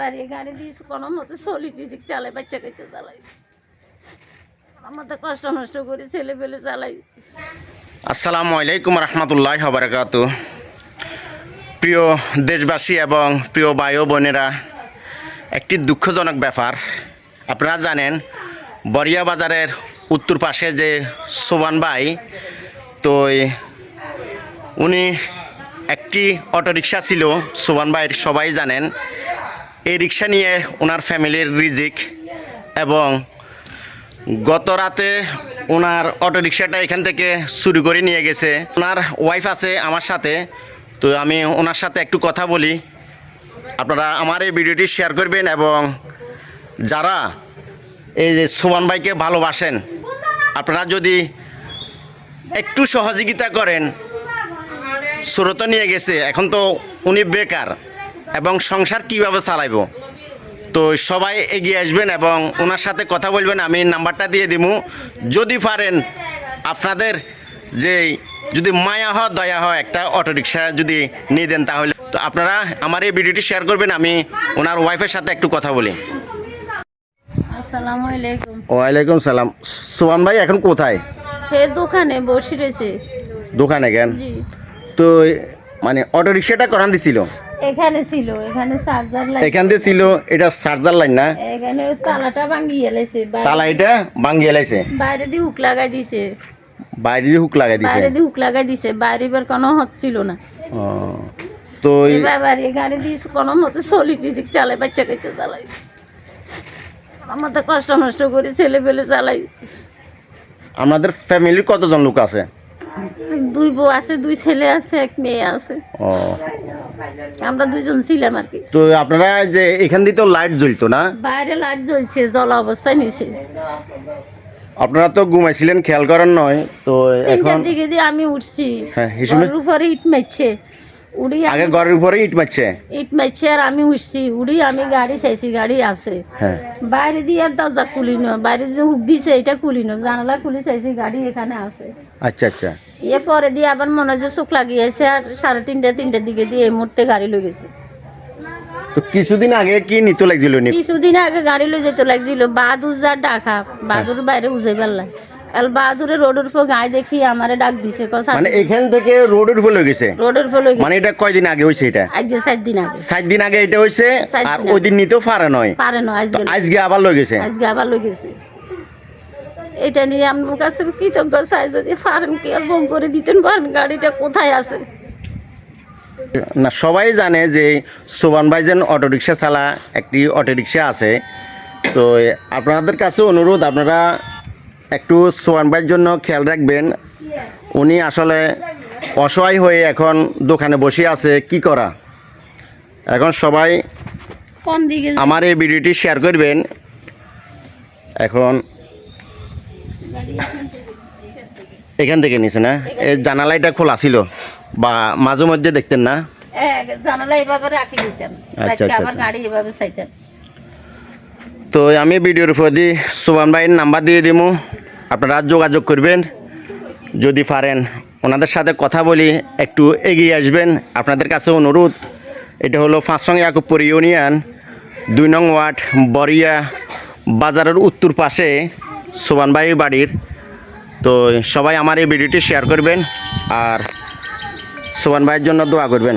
বাড়ি গাড়ি দিয়েছে কোনো মতো চলি টিজিক চালাই বাচ্চা কাচ্চা চালাই আমাদের কষ্ট নষ্ট করে ছেলে পেলে চালাই। আসসালামু আলাইকুম রহমতুল্লাহ বারাকাতু। প্রিয় দেশবাসী এবং প্রিয় ভাই ও বোনেরা, একটি দুঃখজনক ব্যাপার। আপনারা জানেন বরিয়া বাজারের উত্তর পাশে যে সোবান ভাই, তো উনি একটি অটোরিকশা ছিল সোবান ভাইয়ের, সবাই জানেন। এই রিক্সা নিয়ে ওনার ফ্যামিলির রিজিক, এবং গত রাতে ওনার অটোরিকশাটা এখান থেকে চুরি করে নিয়ে গেছে। ওনার ওয়াইফ আছে আমার সাথে, তো আমি ওনার সাথে একটু কথা বলি। আপনারা আমার এই ভিডিওটি শেয়ার করবেন, এবং যারা এই যে সোবান ভাইকে ভালোবাসেন, আপনারা যদি একটু সহযোগিতা করেন। স্রোত নিয়ে গেছে, এখন তো উনি বেকার, এবং সংসার কীভাবে চালাইব, তো সবাই এগিয়ে আসবেন এবং ওনার সাথে কথা বলবেন। আমি নাম্বারটা দিয়ে দিব, যদি পারেন আপনাদের যে যদি মায়া হয় দয়া হয় একটা অটোরিকশা যদি নিয়ে দেন, তাহলে তো আপনারা আমার এই ভিডিওটি শেয়ার করবেন। আমি ওনার ওয়াইফের সাথে একটু কথা বলি। আসসালামু আলাইকুম। ওয়ালাইকুম সালাম। সোহান ভাই এখন কোথায়? হে দোকানে বসে রয়েছে। দোকানে কেন? জি, তো মানে অটোরিকশাটা করান দিছিল? এখানে ছিল, এখানে চার্জার লাইন, এখান দিয়ে ছিল, এটা চার্জার লাইন না? এখানে তালাটা ভাঙিয়ে লাইছে, তালা এটা ভাঙিয়ে লাইছে, বাইরে দিয়ে হুক লাগাই দিছে, বাইরে দিয়ে হুক লাগাই দিছে। বাইরে দিয়ে হুক লাগাই দিছে, বাইরে বের কোনো হচ্ছিল না। ও, তো বাড়ি গাড়ি দিয়েছে কোনো মতো চলি টিজিক চালাই বাচ্চা কাচ্চা চালাই আমাদের কষ্ট নষ্ট করে ছেলে পেলে চালাই। আমাদের ফ্যামিলির কতজন লোক আছে? দুই বউ আছে, দুই ছেলে আছে, এক মেয়ে আছে। ও, আমরা দুইজন ছিলাম আর কি। তো আপনারা যে এখান দিয়ে তো লাইট জ্বলতো না? বাইরে লাইট জ্বলছে, জল অবস্থায় নিচে। আপনারা তো ঘুমাইছিলেন, খেয়াল করেন নয়? তো এখন তিনটার দিকে দিয়ে আমি উঠছি, হ্যাঁ, হিসেবে ঘরের উপরে ইট মারছে, উড়ি আগে ঘরের উপরে ইট মারছে। ইট মারছে আর আমি উঠছি, উড়ি আমি গাড়ি চাইছি, গাড়ি আছে। হ্যাঁ, বাইরে দিয়ে আর দরজা খুলিনো, বাইরে যে হুক দিছে এটা খুলিনো, জানালা খুলি চাইছি, গাড়ি এখানে আছে। আচ্ছা আচ্ছা। ইয়ে পরে দিয়ে আবার মনে হয় যে চোখ লাগিয়েছে, আর 3:30-4টার দিকে দিয়ে এই মুহূর্তে গাড়ি লই গেছে। তো কিছুদিন আগে কি নিতে লাগছিল? কিছুদিন আগে গাড়ি লই যেতে লাগছিল, বাহাদুর যা ডাকা, বাহাদুর বাইরে উজে পারলাম। কাল বাহাদুরের রোডের উপর গায়ে দেখি আমারে ডাক দিছে, মানে এখান থেকে রোডের উপর লয়ে গেছে? রোডের উপর লই মানে এটা কয়দিন আগে হইছে? এটা আজ 7 দিন আগে। 7 দিন আগে এটা হইছে, 7 আর দিন ওই দিন নিতেও পারে নয়, পারে না, তো আজকে আবার লয়ে গেছে। আজকে আবার লই গেছে। এটা নিয়ে আমার কাছে কৃতজ্ঞ চাই, যদি পারেন কি আর বম করে দিতেন পারেন, গাড়িটা কোথায় আছে। না, সবাই জানে যে সোবান ভাই যেন অটোরিকশা চালা, একটি অটোরিকশা আছে। তো আপনাদের কাছে অনুরোধ, আপনারা একটু সোবান ভাইয়ের জন্য খেয়াল রাখবেন। উনি আসলে অসহায় হয়ে এখন দোকানে বসে আছে, কি করা। এখন সবাই কোন দিকে আমার এই ভিডিওটি শেয়ার করবেন। এখন এখান থেকে নিছে না? এই জানালাটা খোলা ছিল, বা মাঝে মধ্যে দেখতেন না? জানালা এভাবে রাখি দিতাম, আচ্ছা, আচ্ছা, আবার গাড়ি এভাবে চাইতাম। তো আমি ভিডিওর প্রতি সোবান ভাইয়ের নাম্বার দিয়ে দিব, আপনারা যোগাযোগ করবেন। যদি পারেন ওনাদের সাথে কথা বলি, একটু এগিয়ে আসবেন। আপনাদের কাছে অনুরোধ, এটা হলো 5 নং ইয়াকুবপুর ইউনিয়ন, 2 নং ওয়ার্ড, বরিয়া বাজারের উত্তর পাশে সোবান ভাইয়ের বাড়ির। তো সবাই আমার এই ভিডিওটি শেয়ার করবেন, আর সোবান ভাইয়ের জন্য দোয়া করবেন।